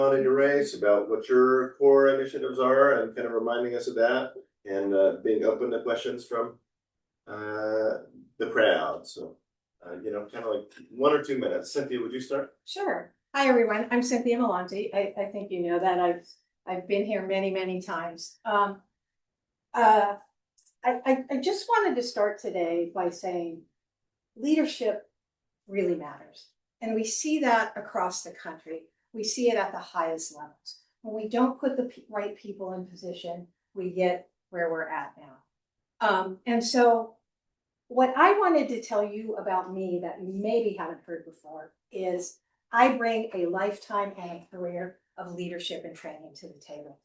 On in your race about what your core initiatives are and kind of reminding us of that and being open to questions from the crowd. So, kind of like 1 or 2 minutes. Cynthia, would you start? Sure. Hi, everyone. I'm Cynthia Melanti. I think you know that I've been here many times. I just wanted to start today by saying leadership really matters. And we see that across the country. We see it at the highest levels. When we don't put the right people in position, we get where we're at now. And so what I wanted to tell you about me that you maybe haven't heard before is I bring a lifetime and a career of leadership and training to the table.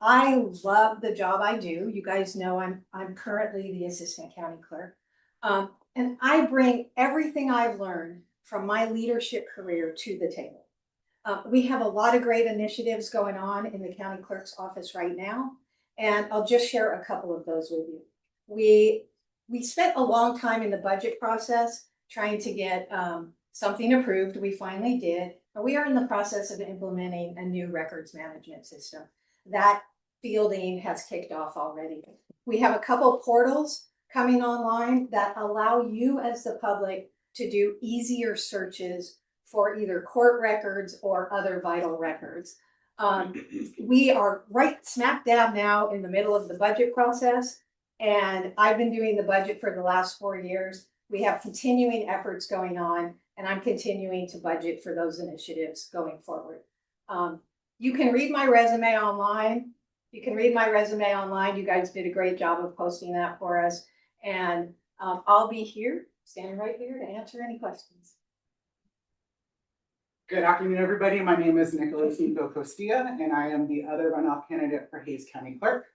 I love the job I do. You guys know I'm currently the assistant county clerk. And I bring everything I've learned from my leadership career to the table. We have a lot of great initiatives going on in the county clerk's office right now, and I'll just share a couple of those with you. We spent a long time in the budget process trying to get something approved. We finally did, and we are in the process of implementing a new records management system. That fielding has kicked off already. We have a couple portals coming online that allow you as the public to do easier searches for either court records or other vital records. We are right smack dab now in the middle of the budget process, and I've been doing the budget for the last 4 years. We have continuing efforts going on, and I'm continuing to budget for those initiatives going forward. You can read my resume online. You guys did a great job of posting that for us, and I'll be here, standing right here, to answer any questions. Good afternoon, everybody. My name is Nicholas Nico Costilla, and I am the other runoff candidate for Hays County Clerk.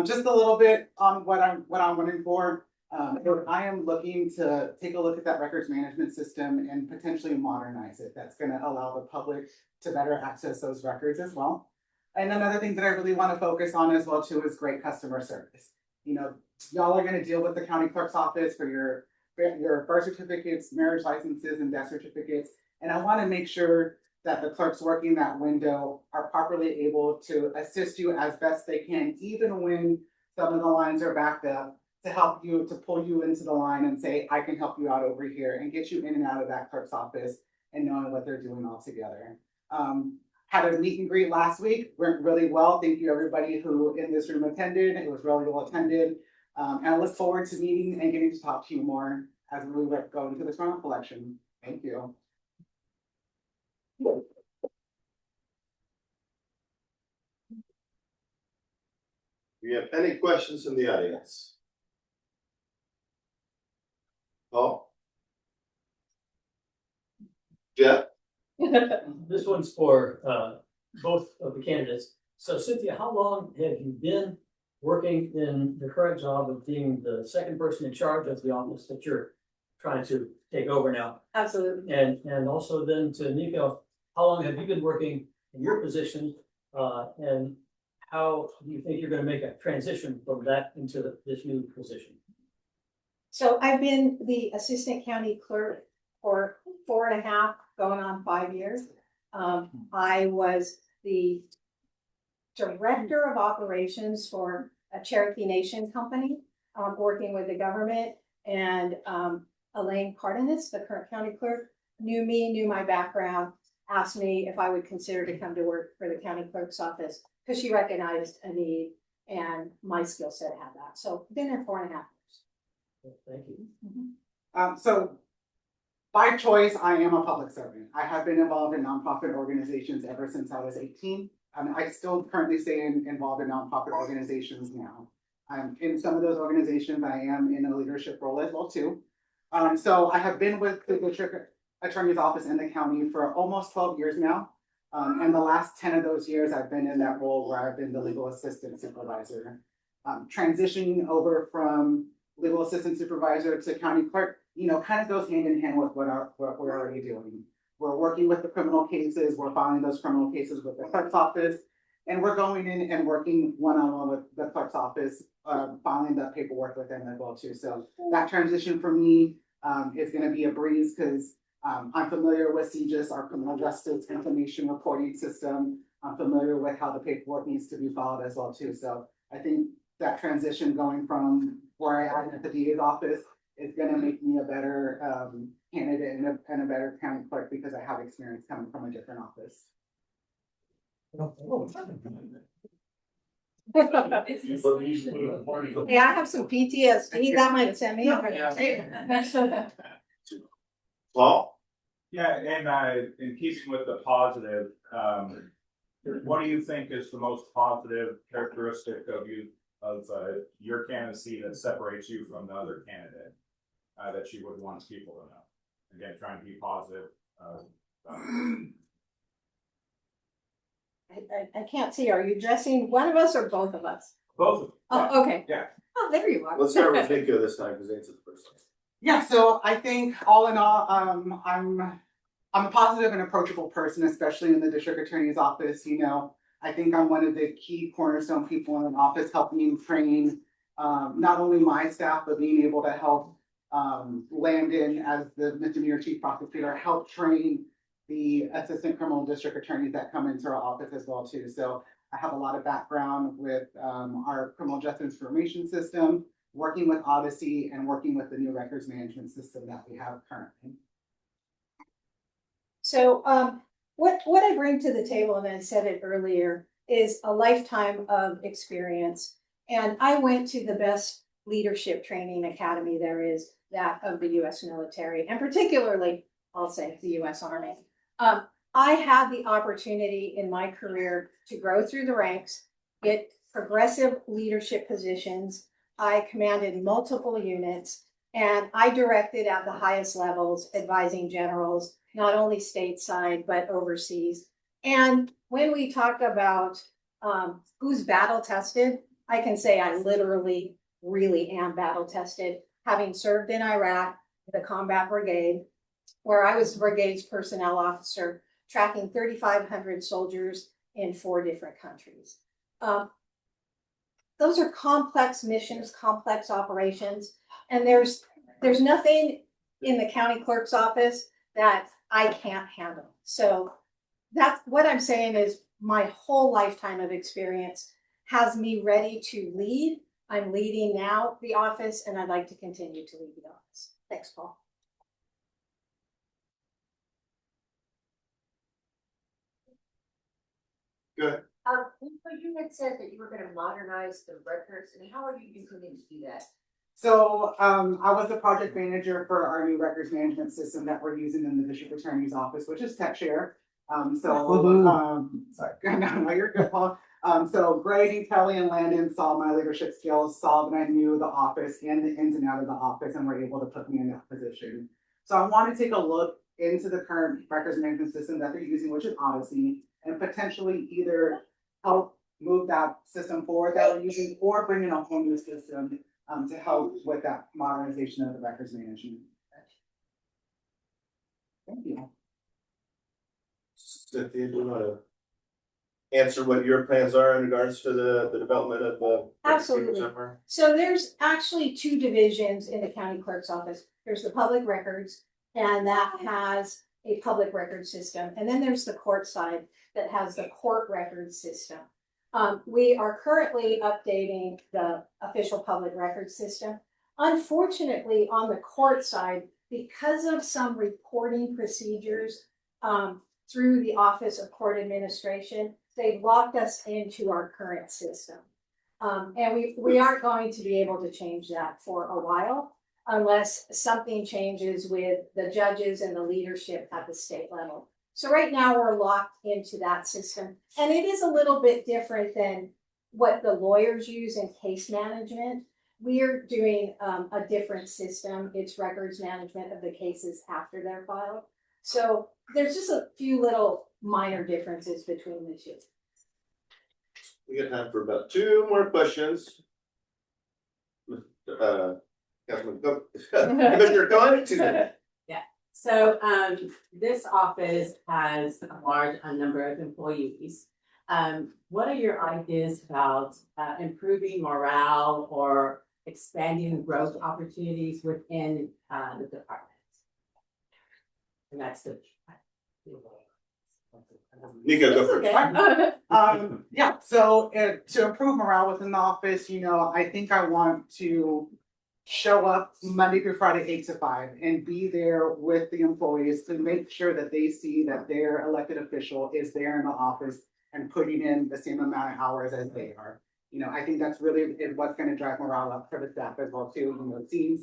Just a little bit on what I'm running for. I am looking to take a look at that records management system and potentially modernize it. That's going to allow the public to better access those records as well. And another thing that I really want to focus on as well too is great customer service. Y'all are going to deal with the county clerk's office for your birth certificates, marriage licenses, and death certificates. And I want to make sure that the clerks working that window are properly able to assist you as best they can, even when some of the lines are backed up, to help you, to pull you into the line and say, I can help you out over here and get you in and out of that clerk's office and knowing what they're doing all together. Had a meet and greet last week, went really well. Thank you everybody who in this room attended. It was really well attended. And I look forward to meeting and getting to talk to you more as we go into this runoff election. Thank you. Do you have any questions from the audience? Paul? Jeff? This one's for both of the candidates. So Cynthia, how long have you been working in the current job of being the second person in charge of the office that you're trying to take over now? Absolutely. And also then to Nico, how long have you been working in your position, and how do you think you're going to make a transition from that into this new position? So I've been the assistant county clerk for 4.5, going on 5 years. I was the director of operations for a Cherokee Nation company, working with the government, and Elaine Cardenas, the current county clerk, knew me, knew my background, asked me if I would consider to come to work for the county clerk's office because she recognized a need and my skill set had that. So been there 4.5 years. Thank you. Mm-hmm. So by choice, I am a public servant. I have been involved in nonprofit organizations ever since I was 18. I still currently stay involved in nonprofit organizations now. In some of those organizations, I am in a leadership role as well too. So I have been with the district attorney's office in the county for almost 12 years now. And the last 10 of those years, I've been in that role where I've been the legal assistant supervisor. Transitioning over from legal assistant supervisor to county clerk, kind of goes hand in hand with what we're already doing. We're working with the criminal cases, we're filing those criminal cases with the clerk's office, and we're going in and working one-on-one with the clerk's office, filing the paperwork with them as well too. So that transition for me is going to be a breeze because I'm familiar with CJIS, our criminal justice information reporting system. I'm familiar with how the paperwork needs to be filed as well too. So I think that transition going from where I am at the DA's office is gonna make me a better candidate and a better county clerk because I have experience coming from a different office. Hey, I have some PTSD, that might send me over. Paul? Yeah, and in keeping with the positive, what do you think is the most positive characteristic of your candidacy that separates you from the other candidate? That you would want people to know? Again, trying to be positive. I can't see, are you addressing one of us or both of us? Both of them. Oh, okay. Yeah. Oh, there you are. Let's start with Nico this time, because answer the first one. Yeah, so I think all in all, I'm a positive and approachable person, especially in the district attorney's office. You know, I think I'm one of the key cornerstone people in an office, helping train not only my staff, but being able to help Landon as the misdemeanor chief prosecutor, help train the assistant criminal district attorneys that come into our office as well too. So I have a lot of background with our criminal justice information system, working with Odyssey, and working with the new records management system that we have currently. So what I bring to the table, and I said it earlier, is a lifetime of experience. And I went to the best leadership training academy there is, that of the US military, and particularly, I'll say, the US Army. I had the opportunity in my career to grow through the ranks, get progressive leadership positions. I commanded multiple units, and I directed at the highest levels, advising generals, not only stateside, but overseas. And when we talk about who's battle tested, I can say I literally really am battle tested, having served in Iraq, the combat brigade, where I was the brigade's personnel officer, tracking 3,500 soldiers in 4 different countries. Those are complex missions, complex operations, and there's nothing in the county clerk's office that I can't handle. So that's what I'm saying is my whole lifetime of experience has me ready to lead. I'm leading now the office, and I'd like to continue to lead the office. Thanks, Paul. Good. You had said that you were gonna modernize the records, and how are you intending to do that? So I was the project manager for our new records management system that we're using in the district attorney's office, which is TechShare. Sorry, no, you're good, Paul. So Grady, Kelly, and Landon saw my leadership skills, saw that I knew the office and the ins and out of the office, and were able to put me in that position. So I want to take a look into the current records management system that they're using, which is Odyssey, and potentially either help move that system forward that we're using, or bring in a whole new system to help with that modernization of the records management. Thank you. Cynthia, do you want to answer what your plans are in regards to the development of the? Absolutely. So there's actually 2 divisions in the county clerk's office. There's the public records, and that has a public record system. And then there's the court side that has the court record system. We are currently updating the official public record system. Unfortunately, on the court side, because of some reporting procedures through the Office of Court Administration, they've locked us into our current system. And we aren't going to be able to change that for a while unless something changes with the judges and the leadership at the state level. So right now we're locked into that system, and it is a little bit different than what the lawyers use in case management. We're doing a different system. It's records management of the cases after they're filed. So there's just a few little minor differences between the 2. We got time for about 2 more questions. Councilman Commissioner Cohen, Susan. So this office has a large number of employees. What are your ideas about improving morale or expanding growth opportunities within the department? And that's the. Nico, go It's first. okay. Yeah, so to improve morale within the office, I think I want to show up Monday through Friday, 8 to 5, and be there with the employees to make sure that they see that their elected official is there in the office and putting in the same amount of hours as they are. I think that's really what's going to drive morale up for the staff as well too. Seeing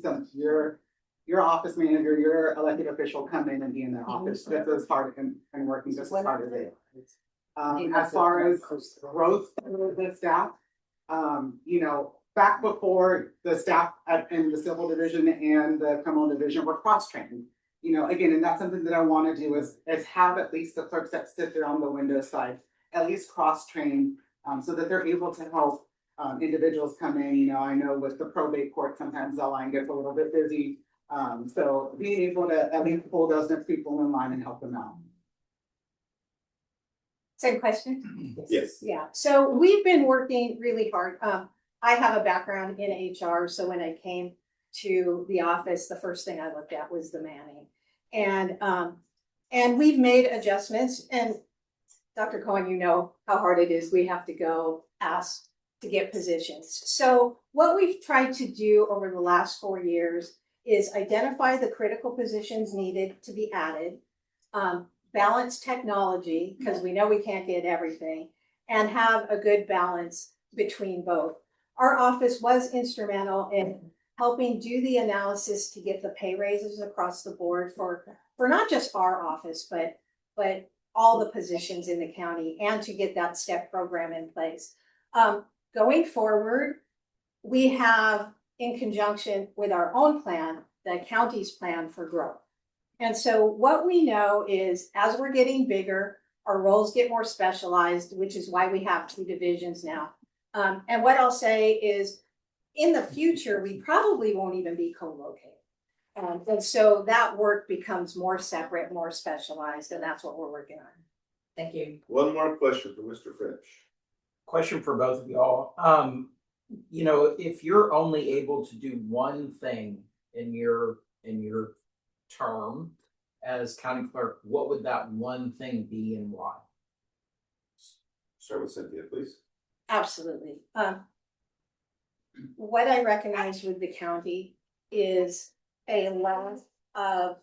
your office manager, your elected official come in and be in their office just as hard and working just as hard as they are. As far as growth of the staff, back before the staff in the civil division and the criminal division were cross-trained. Again, and that's something that I want to do is have at least the clerks that sit there on the window side, at least cross-train, so that they're able to help individuals come in. I know with the probate court, sometimes the line gets a little bit busy. So being able to at least pull those next people in line and help them out. Same question? Yes. Yeah, so we've been working really hard. I have a background in HR, so when I came to the office, the first thing I looked at was the manning. And we've made adjustments, and Dr. Cohen, you know how hard it is. We have to go ask to get positions. So what we've tried to do over the last 4 years is identify the critical positions needed to be added, balance technology, because we know we can't get everything, and have a good balance between both. Our office was instrumental in helping do the analysis to get the pay raises across the board for not just our office, but all the positions in the county, and to get that STEP program in place. Going forward, we have, in conjunction with our own plan, the county's plan for growth. And so what we know is, as we're getting bigger, our roles get more specialized, which is why we have 2 divisions now. And what I'll say is, in the future, we probably won't even be co-located. And so that work becomes more separate, more specialized, and that's what we're working on. Thank you. One more question for Mr. French. Question for both of y'all. If you're only able to do one thing in your term as county clerk, what would that one thing be and why? Start with Cynthia, please. Absolutely. What I recognize with the county is a lot of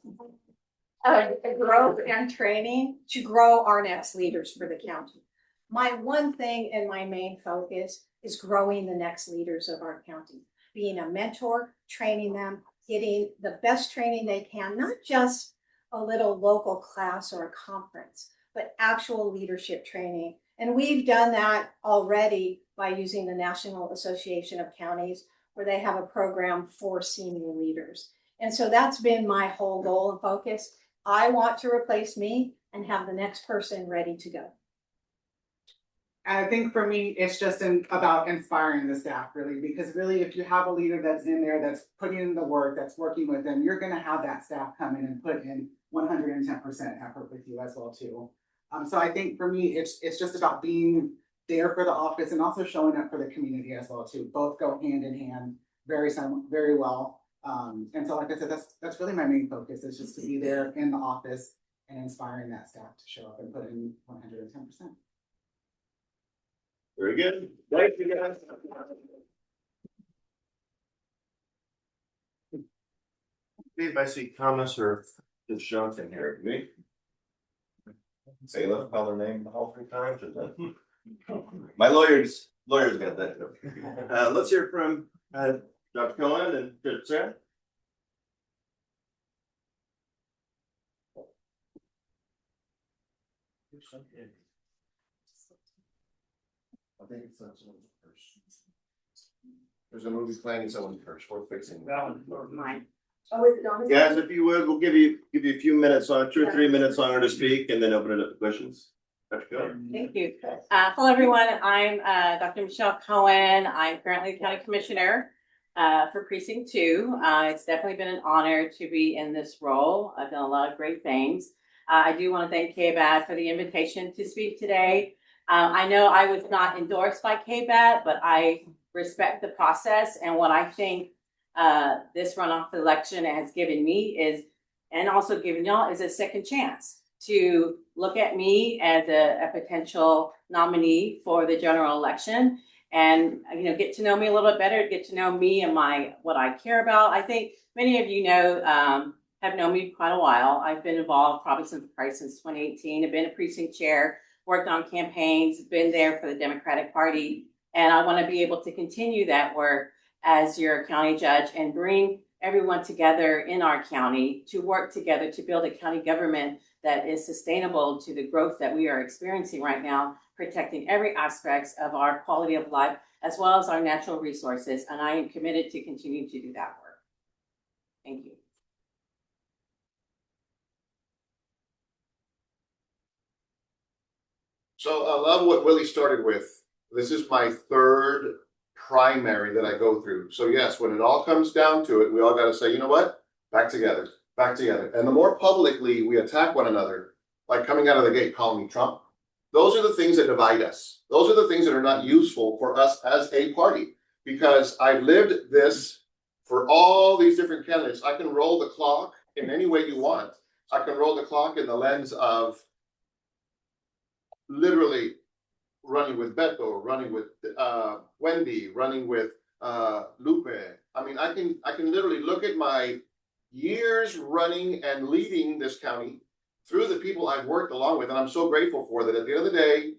growth and training to grow our next leaders for the county. My one thing and my main focus is growing the next leaders of our county, being a mentor, training them, getting the best training they can, not just a little local class or a conference, but actual leadership training. And we've done that already by using the National Association of Counties, where they have a program for senior leaders. And so that's been my whole goal and focus. I want to replace me and have the next person ready to go. I think for me, it's just about inspiring the staff, really, because really, if you have a leader that's in there, that's putting in the work, that's working with them, you're going to have that staff come in and put in 110% effort with you as well too. So I think for me, it's just about being there for the office and also showing up for the community as well too. Both go hand in hand very well. And so, like I said, that's really my main focus, is just to be there in the office and inspiring that staff to show up and put in 110%. Very good. Thank you, guys. See if I see comments or disjunction here. Me? Sayla, call her name all 3 times. Or that? My lawyers got that. Let's hear from Dr. Cohen and Sarah. I think it's someone's first. There's a movie playing someone's first. We're fixing that. Mine. Oh, is it on? Guys, if you would, we'll give you a few minutes on 2 or 3 minutes on her to speak, and then open it up to questions. Dr. Cohen. Thank you. Hello, everyone. I'm Dr. Michelle Cohen. I'm currently the County Commissioner for Precinct 2. It's definitely been an honor to be in this role. I've done a lot of great things. I do want to thank KBAD for the invitation to speak today. I know I was not endorsed by KBAD, but I respect the process, and what I think this runoff election has given me is and also giving y'all is a second chance to look at me as a potential nominee for the general election and, you know, get to know me a little bit better, get to know me and what I care about. I think many of you know, have known me quite a while. I've been involved probably since 2018. I've been a precinct chair, worked on campaigns, been there for the Democratic Party. And I want to be able to continue that work as your county judge and bring everyone together in our county to work together to build a county government that is sustainable to the growth that we are experiencing right now, protecting every aspect of our quality of life as well as our natural resources. And I am committed to continue to do that work. Thank you. So I love what Willie started with. This is my third primary that I go through. So yes, when it all comes down to it, we all got to say, you know what? Back together, back together. And the more publicly we attack one another, like coming out of the gate calling me Trump, those are the things that divide us. Those are the things that are not useful for us as a party. Because I've lived this for all these different candidates. I can roll the clock in any way you want. I can roll the clock in the lens of literally running with Beto, running with Wendy, running with Lupe. I mean, I can literally look at my years running and leading this county through the people I've worked along with, and I'm so grateful for that. At the end of the day,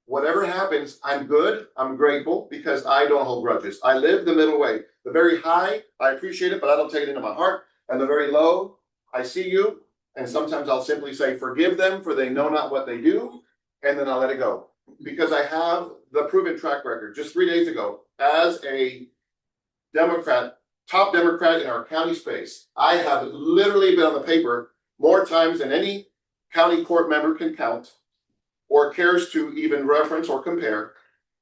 whatever happens, I'm good, I'm grateful, because I don't hold grudges. I live the middle way. The very high, I appreciate it, but I don't take it into my heart. And the very low, I see you, and sometimes I'll simply say, forgive them, for they know not what they do, and then I'll let it go. Because I have the proven track record. Just 3 days ago, as a Democrat, top Democrat in our county space, I have literally been on the paper more times than any county court member can count or cares to even reference or compare,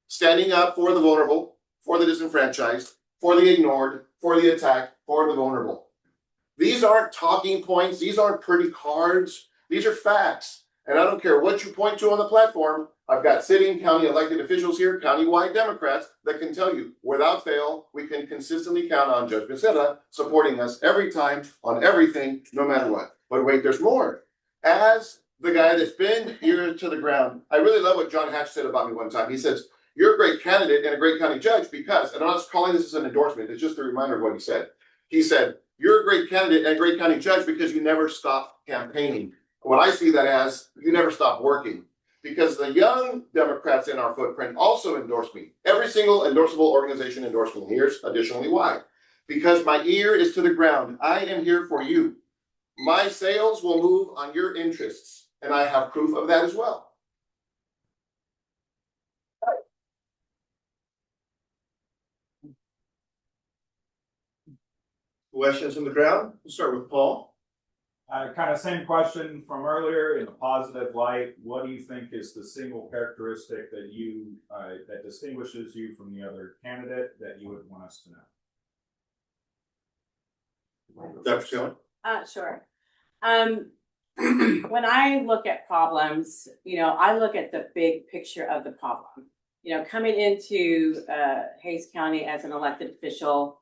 standing up for the vulnerable, for the disenfranchised, for the ignored, for the attacked, for the vulnerable. These aren't talking points. These aren't pretty cards. These are facts. And I don't care what you point to on the platform. I've got sitting county elected officials here, countywide Democrats, that can tell you without fail, we can consistently count on Judge Becerra supporting us every time on everything, no matter what. But wait, there's more. As the guy that's been ear to the ground, I really love what John Hatch said about me one time. He says, you're a great candidate and a great county judge because, and I'm not calling this as an endorsement, it's just a reminder of what he said. He said, you're a great candidate and a great county judge because you never stop campaigning. What I see that as, you never stop working. Because the young Democrats in our footprint also endorse me. Every single endorsable organization endorsed me. Here's additionally why. Because my ear is to the ground. I am here for you. My sales will move on your interests. And I have proof of that as well. Questions from the crowd? We'll start with Paul. Kind of same question from earlier. In a positive light, what do you think is the single characteristic that you that distinguishes you from the other candidate that you would want us to know? Dr. Taylor? Sure. When I look at problems, you know, I look at the big picture of the problem. You know, coming into Hays County as an elected official,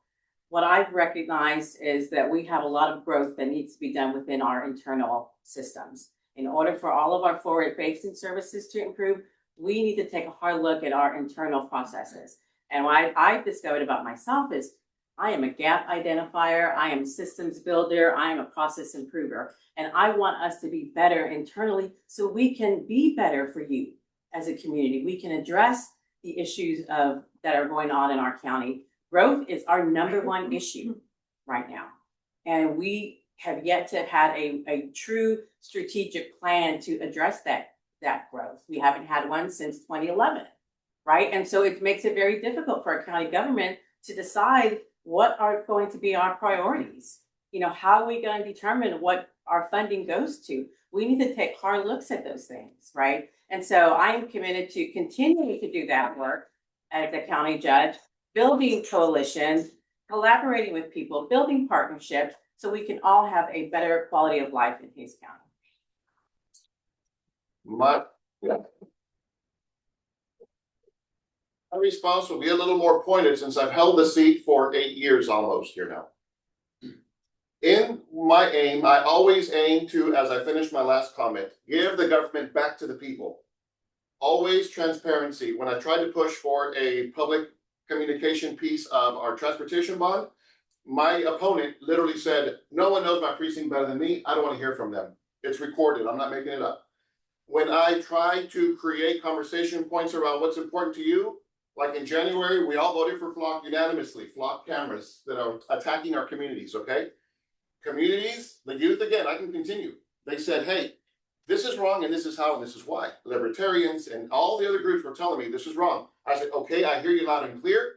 what I've recognized is that we have a lot of growth that needs to be done within our internal systems. In order for all of our forward-facing services to improve, we need to take a hard look at our internal processes. And what I've discovered about myself is I am a gap identifier, I am a systems builder, I am a process improver. And I want us to be better internally so we can be better for you as a community. We can address the issues that are going on in our county. Growth is our number one issue right now. And we have yet to have a true strategic plan to address that growth. We haven't had one since 2011, right? And so it makes it very difficult for our county government to decide what are going to be our priorities. You know, how are we going to determine what our funding goes to? We need to take hard looks at those things, right? And so I am committed to continuing to do that work as a county judge, building coalitions, collaborating with people, building partnerships, so we can all have a better quality of life in Hays County. My response will be a little more pointed since I've held the seat for 8 years almost here now. In my aim, I always aim to, as I finish my last comment, give the government back to the people. Always transparency. When I tried to push for a public communication piece of our transportation bond, my opponent literally said, no one knows my precinct better than me. I don't want to hear from them. It's recorded. I'm not making it up. When I try to create conversation points around what's important to you, like in January, we all voted for flock unanimously, flock cameras that are attacking our communities, okay? Communities, the youth, again, I can continue. They said, hey, this is wrong and this is how and this is why. Libertarians and all the other groups were telling me this is wrong. I said, okay, I hear you loud and clear.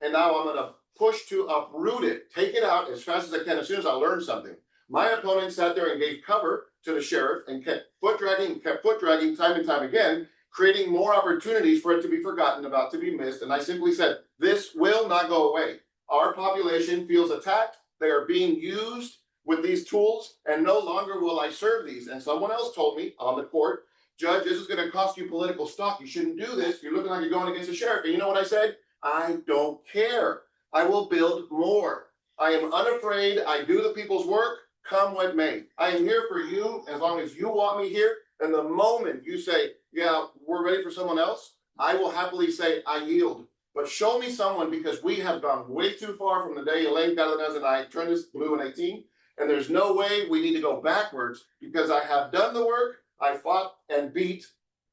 And now I'm gonna push to uproot it, take it out as fast as I can, as soon as I learn something. My opponent sat there and gave cover to the sheriff and kept foot dragging time and time again, creating more opportunities for it to be forgotten about, to be missed. And I simply said, this will not go away. Our population feels attacked. They are being used with these tools, and no longer will I serve these. And someone else told me on the court, Judge, this is going to cost you political stock. You shouldn't do this. You're looking like you're going against the sheriff. And you know what I said? I don't care. I will build more. I am unafraid. I do the people's work, come what may. I am here for you as long as you want me here. And the moment you say, yeah, we're ready for someone else, I will happily say, I yield. But show me someone, because we have gone way too far from the day Elaine Galanez and I turned this blue in 18. And there's no way we need to go backwards, because I have done the work. I fought and beat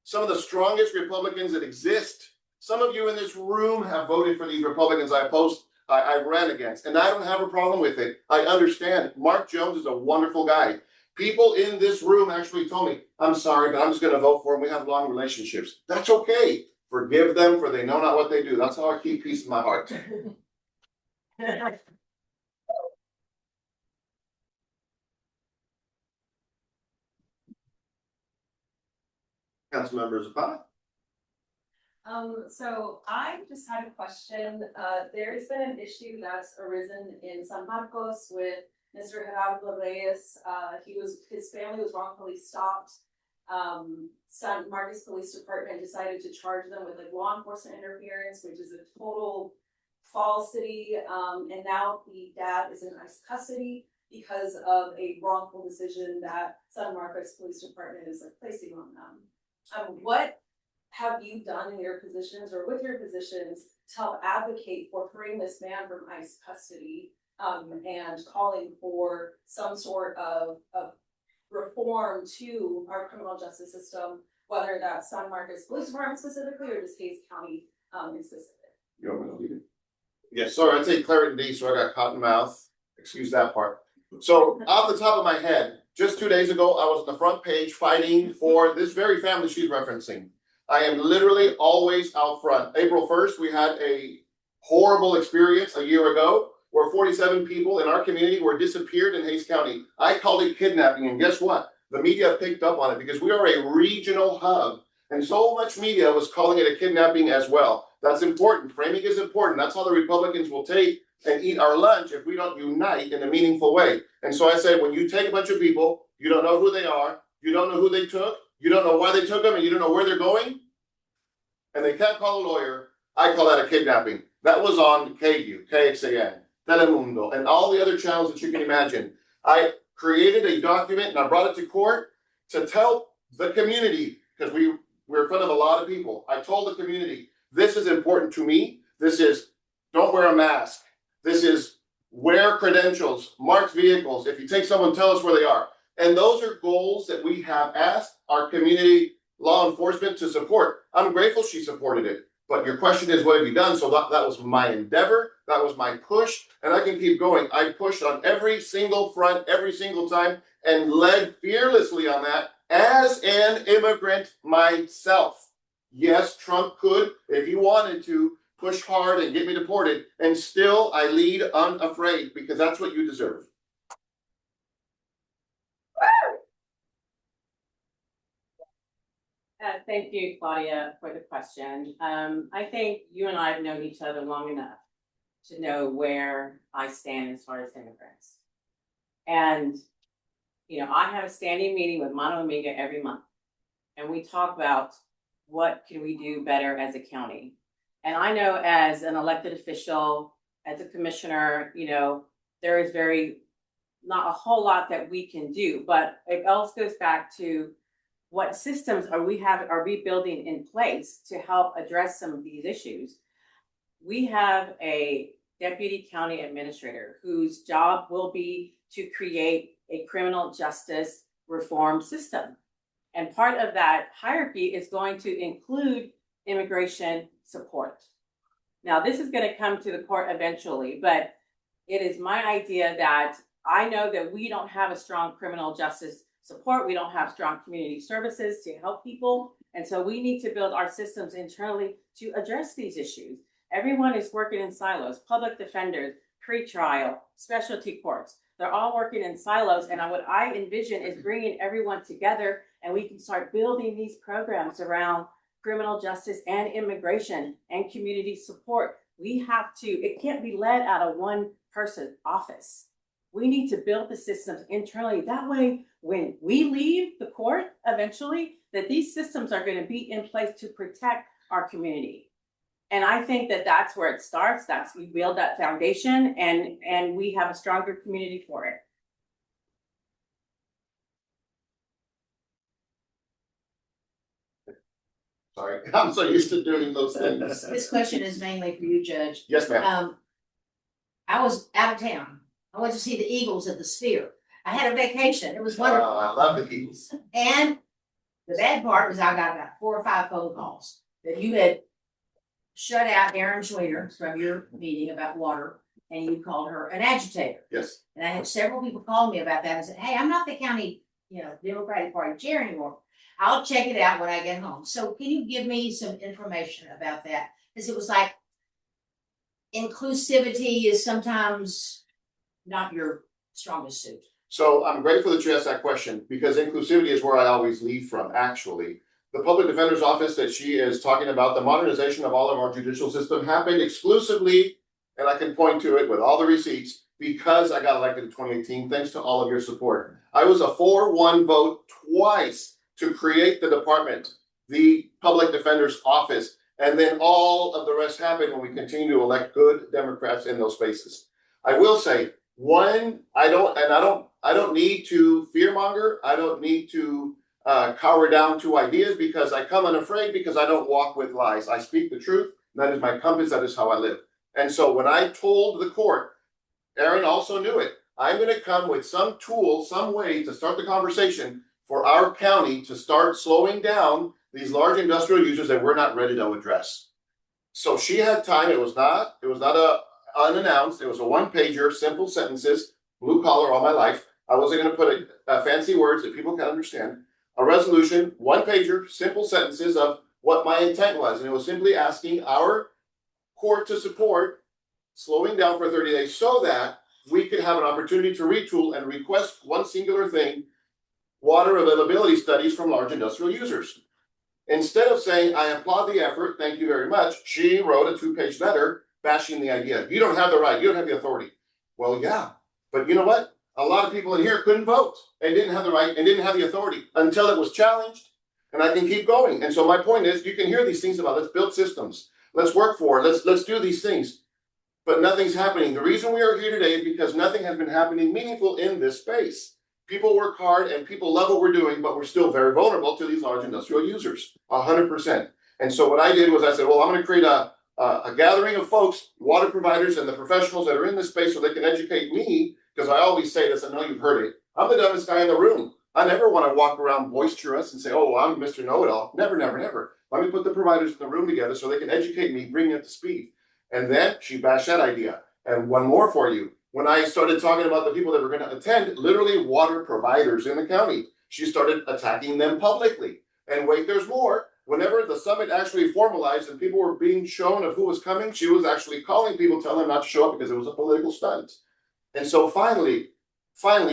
some of the strongest Republicans that exist. Some of you in this room have voted for these Republicans I ran against, and I don't have a problem with it. I understand. Mark Jones is a wonderful guy. People in this room actually told me, I'm sorry, but I'm just going to vote for him. We have long relationships. That's okay. Forgive them, for they know not what they do. That's how I keep peace in my heart. Councilmember Zapata? So I just had a question. There's been an issue that's arisen in San Marcos with Mr. Gerardo Reyes. His family was wrongfully stopped. San Marcos Police Department decided to charge them with like law enforcement interference, which is a total falsity. And now the dad is in ICE custody because of a wrongful decision that San Marcos Police Department is like placing on them. What have you done in your positions or with your positions to help advocate for freeing this man from ICE custody, and calling for some sort of reform to our criminal justice system, whether that's San Marcos Police Department specifically or just Hays County in specific? You want me to lead it? Yes, sorry, I take Claret D, so I got cotton mouth. Excuse that part. So off the top of my head, just 2 days ago, I was on the front page fighting for this very family she's referencing. I am literally always out front. April 1st, we had a horrible experience a year ago where 47 people in our community were disappeared in Hays County. I called it kidnapping, and guess what? The media picked up on it because we are a regional hub, and so much media was calling it a kidnapping as well. That's important. Framing is important. That's how the Republicans will take and eat our lunch if we don't unite in a meaningful way. And so I say, when you take a bunch of people, you don't know who they are, you don't know who they took, you don't know why they took them, and you don't know where they're going, and they can't call a lawyer, I call that a kidnapping. That was on KU, KXAN, Telemundo, and all the other channels that you can imagine. I created a document and I brought it to court to tell the community, because we're in front of a lot of people. I told the community, this is important to me. This is, don't wear a mask. This is, wear credentials, marked vehicles. If you take someone, tell us where they are. And those are goals that we have asked our community law enforcement to support. I'm grateful she supported it. But your question is, what have you done? So that was my endeavor. That was my push. And I can keep going. I pushed on every single front, every single time, and led fearlessly on that as an immigrant myself. Yes, Trump could, if he wanted to, push hard and get me deported. And still, I lead unafraid, because that's what you deserve. Thank you, Claudia, for the question. I think you and I have known each other long enough to know where I stand as far as immigrants. And, you know, I have a standing meeting with Mono Amiga every month, and we talk about what can we do better as a county. And I know as an elected official, as a commissioner, you know, there is very not a whole lot that we can do, but it also goes back to what systems are we building in place to help address some of these issues? We have a deputy county administrator whose job will be to create a criminal justice reform system. And part of that hierarchy is going to include immigration support. Now, this is going to come to the court eventually, but it is my idea that I know that we don't have a strong criminal justice support. We don't have strong community services to help people. And so we need to build our systems internally to address these issues. Everyone is working in silos, public defenders, pretrial, specialty courts. They're all working in silos. And what I envision is bringing everyone together, and we can start building these programs around criminal justice and immigration and community support. We have to, it can't be led out of one person's office. We need to build the systems internally. That way, when we leave the court eventually, that these systems are going to be in place to protect our community. And I think that that's where it starts. That's, we build that foundation, and we have a stronger community for it. Sorry, I'm so used to doing those things. This question is mainly for you, Judge. Yes, ma'am. I was out of town. I went to see the Eagles at the Sphere. I had a vacation. It was Oh, wonderful. I love the Eagles. And the bad part was I got about 4 or 5 phone calls that you had shut out Erin Schweiner from your meeting about water, and you called her an agitator. Yes. And I had several people call me about that and said, hey, I'm not the county, Democratic Party chair anymore. I'll check it out when I get home. So can you give me some information about that? Because it was like inclusivity is sometimes not your strongest suit. So I'm grateful that you asked that question, because inclusivity is where I always lead from, actually. The public defender's office that she is talking about, the modernization of all of our judicial system happened exclusively, and I can point to it with all the receipts, because I got elected in 2018, thanks to all of your support. I was a 4-1 vote twice to create the department, the public defender's office, and then all of the rest happened when we continue to elect good Democrats in those spaces. I will say, one, I don't need to fearmonger. I don't need to cower down to ideas, because I come unafraid, because I don't walk with lies. I speak the truth. That is my compass. That is how I live. And so when I told the court, Erin also knew it, I'm going to come with some tool, some way to start the conversation for our county to start slowing down these large industrial users that we're not ready to address. So she had time. It was not unannounced. It was a 1-pager, simple sentences, blue collar all my life. I wasn't going to put fancy words that people can understand. A resolution, 1-pager, simple sentences of what my intent was. And it was simply asking our court to support slowing down for 30 days so that we could have an opportunity to retool and request one singular thing: water availability studies from large industrial users. Instead of saying, I applaud the effort, thank you very much, she wrote a 2-page letter bashing the idea. You don't have the right, you don't have the authority. Well, yeah, but you know what? A lot of people in here couldn't vote and didn't have the right and didn't have the authority until it was challenged. And I can keep going. And so my point is, you can hear these things about let's build systems, let's work for it, let's do these things. But nothing's happening. The reason we are here today is because nothing has been happening meaningful in this space. People work hard and people love what we're doing, but we're still very vulnerable to these large industrial users, 100%. And so what I did was I said, well, I'm going to create a gathering of folks, water providers and the professionals that are in this space so they can educate me, because I always say this, I know you've heard it, I'm the dumbest guy in the room. I never want to walk around boisterous and say, oh, I'm Mr. Know-it-all. Never, never, never. Let me put the providers in the room together so they can educate me, bring me up to speed. And then she bashed that idea. And one more for you. When I started talking about the people that were going to attend, literally water providers in the county, she started attacking them publicly. And wait, there's more. Whenever the summit actually formalized and people were being shown of who was coming, she was actually calling people, telling them not to show up because it was a political stunt. And so finally,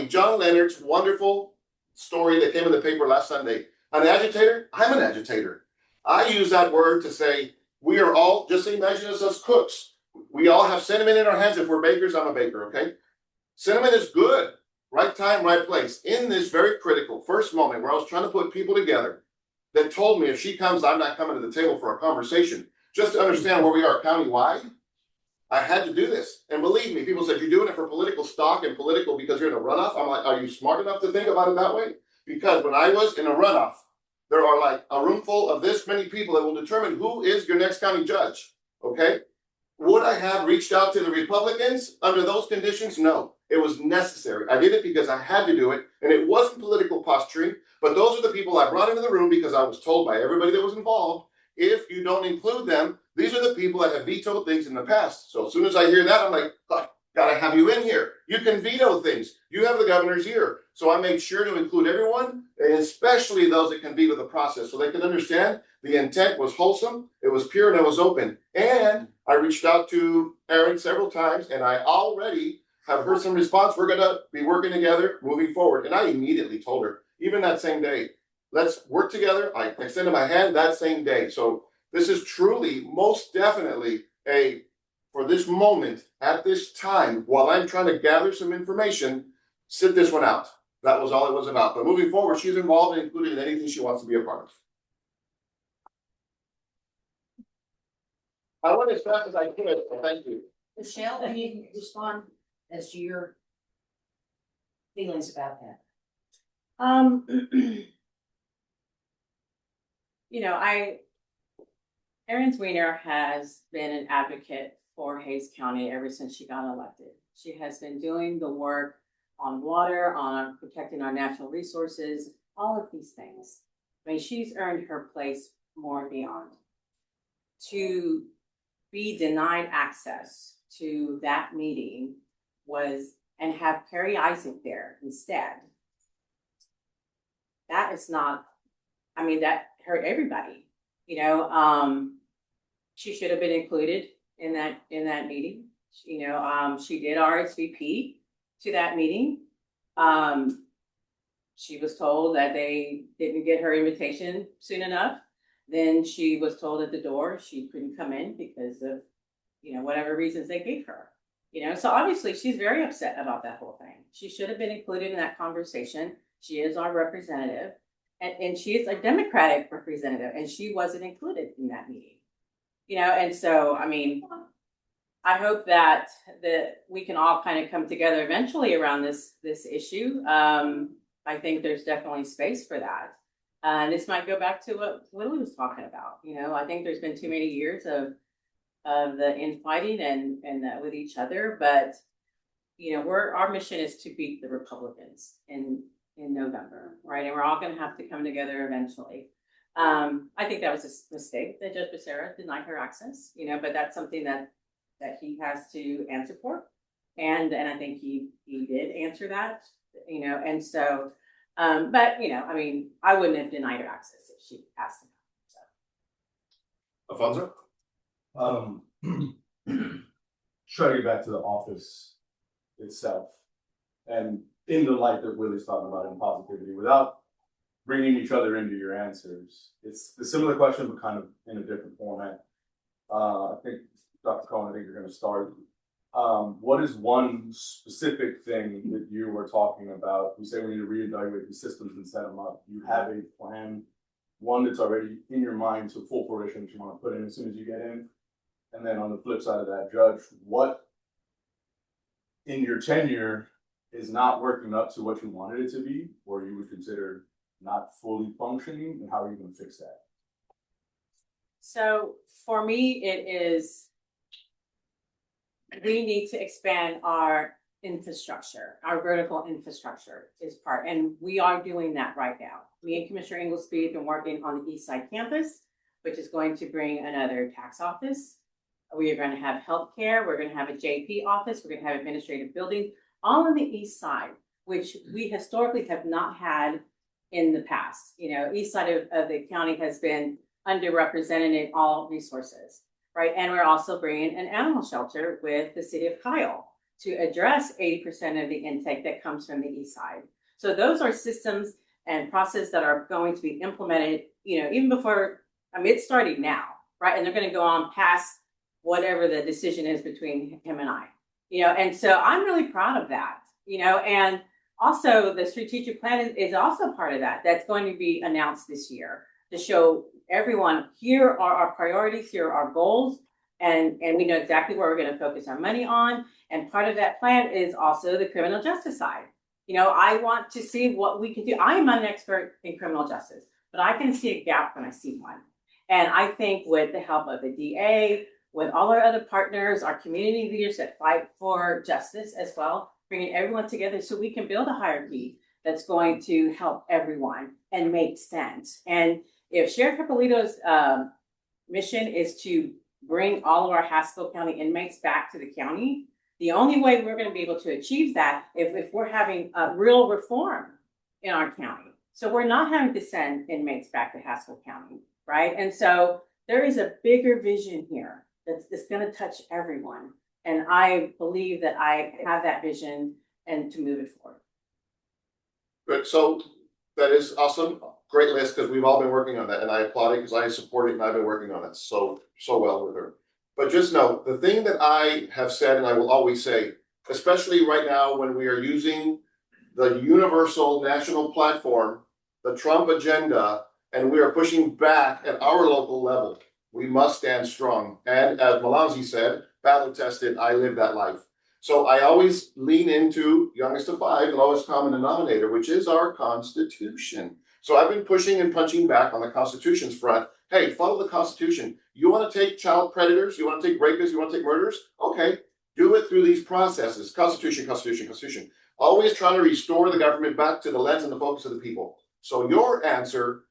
John Leonard's wonderful story that came in the paper last Sunday. An agitator? I'm an agitator. I use that word to say we are all, just imagine us as cooks. We all have cinnamon in our hands. If we're bakers, I'm a baker, okay? Cinnamon is good. Right time, right place. In this very critical first moment where I was trying to put people together that told me if she comes, I'm not coming to the table for a conversation. Just to understand where we are countywide, I had to do this. And believe me, people said, you're doing it for political stock and political because you're in a runoff. I'm like, are you smart enough to think about it that way? Because when I was in a runoff, there are like a room full of this many people that will determine who is your next county judge. Okay. Would I have reached out to the Republicans under those conditions? No, it was necessary. I did it because I had to do it, and it wasn't political posturing, but those are the people I brought into the room because I was told by everybody that was involved, if you don't include them, these are the people that have vetoed things in the past. So as soon as I hear that, I'm like, oh, gotta have you in here. You can veto things. You have the governor's ear. So I made sure to include everyone, especially those that can veto the process, so they can understand the intent was wholesome, it was pure, and it was open. And I reached out to Erin several times, and I already have heard some response. We're gonna be working together moving forward. And I immediately told her, even that same day, let's work together. I extended my hand that same day. So this is truly, most definitely for this moment, at this time, while I'm trying to gather some information, sit this one out. That was all it was about. But moving forward, she's involved and included in anything she wants to be a part of. I went as fast as I could, so thank you. Michelle, can you respond as to your feelings about that? You know, Erin Weiner has been an advocate for Hays County ever since she got elected. She has been doing the work on water, on protecting our natural resources, all of these things. I mean, she's earned her place more and beyond. To be denied access to that meeting and have Perry Isaac there instead. That is not, I mean, that hurt everybody, you know. She should have been included in that meeting. You know, she did RSVP to that meeting. She was told that they didn't get her invitation soon enough. Then she was told at the door she couldn't come in because of, you know, whatever reasons they gave her. You know, so obviously she's very upset about that whole thing. She should have been included in that conversation. She is our representative, and she is a Democratic representative, and she wasn't included in that meeting. You know, and so, I mean, I hope that we can all kind of come together eventually around this issue. I think there's definitely space for that. And this might go back to what Willie was talking about. You know, I think there's been too many years of the infighting and with each other. But you know, our mission is to beat the Republicans in November, right? And we're all going to have to come together eventually. I think that was a mistake that Judge Becerra denied her access. You know, but that's something that he has to answer for, and I think he did answer that. You know, and so. But you know, I mean, I wouldn't have denied her access if she asked him. Alfonso? Try to get back to the office itself, and in the light that Willie's talking about in positivity, without bringing each other into your answers. It's a similar question, but kind of in a different format. I think, Dr. Cohen, I think you're going to start. What is one specific thing that you were talking about? You say we need to reevaluate the systems and set them up. You have a plan, one that's already in your mind to full fruition that you want to put in as soon as you get in. And then on the flip side of that, Judge, what in your tenure is not working up to what you wanted it to be, or you would consider not fully functioning, and how are you going to fix that? So for me, it is, we need to expand our infrastructure, our vertical infrastructure is part, and we are doing that right now. Me and Commissioner Inglesby have been working on the East Side campus, which is going to bring another tax office. We are going to have healthcare. We're going to have a JP office. We're going to have administrative buildings, all on the East Side, which we historically have not had in the past. You know, East Side of the county has been underrepresented in all resources, right? And we're also bringing an animal shelter with the city of Kyle to address 80% of the intake that comes from the East Side. So those are systems and processes that are going to be implemented, you know, even before, I mean, it's starting now, right? And they're going to go on past whatever the decision is between him and I, you know, and so I'm really proud of that, you know, and also the strategic plan is also part of that. That's going to be announced this year to show everyone, here are our priorities, here are our goals, And we know exactly where we're gonna focus our money on. And part of that plan is also the criminal justice side. You know, I want to see what we can do. I am not an expert in criminal justice, but I can see a gap when I see one. And I think with the help of the DA, with all our other partners, our community leaders that fight for justice as well, bringing everyone together so we can build a hierarchy that's going to help everyone and make sense. And if Sheriff Hippolito's mission is to bring all of our Haskell County inmates back to the county, the only way we're going to be able to achieve that if we're having a real reform in our county. So we're not having to send inmates back to Haskell County, right? And so there is a bigger vision here that's going to touch everyone. And I believe that I have that vision and to move it forward. Good, so that is awesome, great list, because we've all been working on that, and I applaud it because I support it and I've been working on it so well with her. But just know, the thing that I have said and I will always say, especially right now when we are using the universal national platform, the Trump agenda, and we are pushing back at our local level, we must stand strong. And as Malanzi said, battle tested, I live that life. So I always lean into youngest of five, lowest common denominator, which is our Constitution. So I've been pushing and punching back on the Constitution's front. Hey, follow the Constitution. You want to take child predators? You want to take rapists? You want to take murderers? Okay, do it through these processes. Constitution, Constitution, Constitution. Always trying to restore the government back to the lens and the focus of the people. So your answer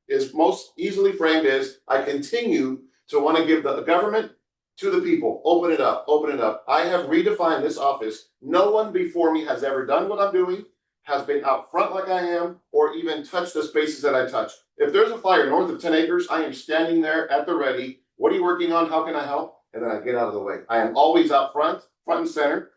is most easily framed as, I continue to want to give the government to the people. Open it up, open it up. I have redefined this office. No one before me has ever done what I'm doing, has been out front like I am, or even touched the spaces that I touch. If there's a fire north of 10 acres, I am standing there at the ready. What are you working on? How can I help? And then I get out of the way. I am always out front and center.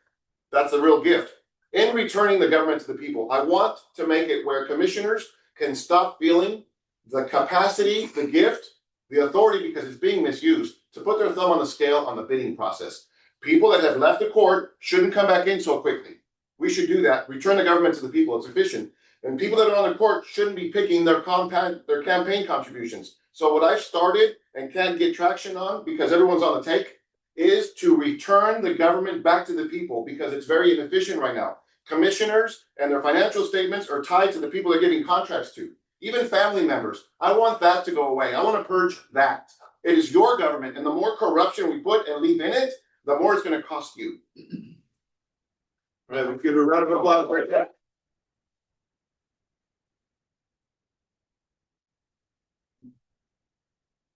That's a real gift. In returning the government to the people, I want to make it where commissioners can stop feeling the capacity, the gift, the authority, because it's being misused, to put their thumb on the scale on the bidding process. People that have left the court shouldn't come back in so quickly. We should do that. Return the government to the people. It's efficient. And people that are on the court shouldn't be picking their campaign contributions. So what I've started and can't get traction on because everyone's on the take is to return the government back to the people, because it's very inefficient right now. Commissioners and their financial statements are tied to the people they're giving contracts to. Even family members. I want that to go away. I want to purge that. It is your government, and the more corruption we put and leave in it, the more it's going to cost you. All right, we give a round of applause right there.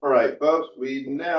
All right, folks, we now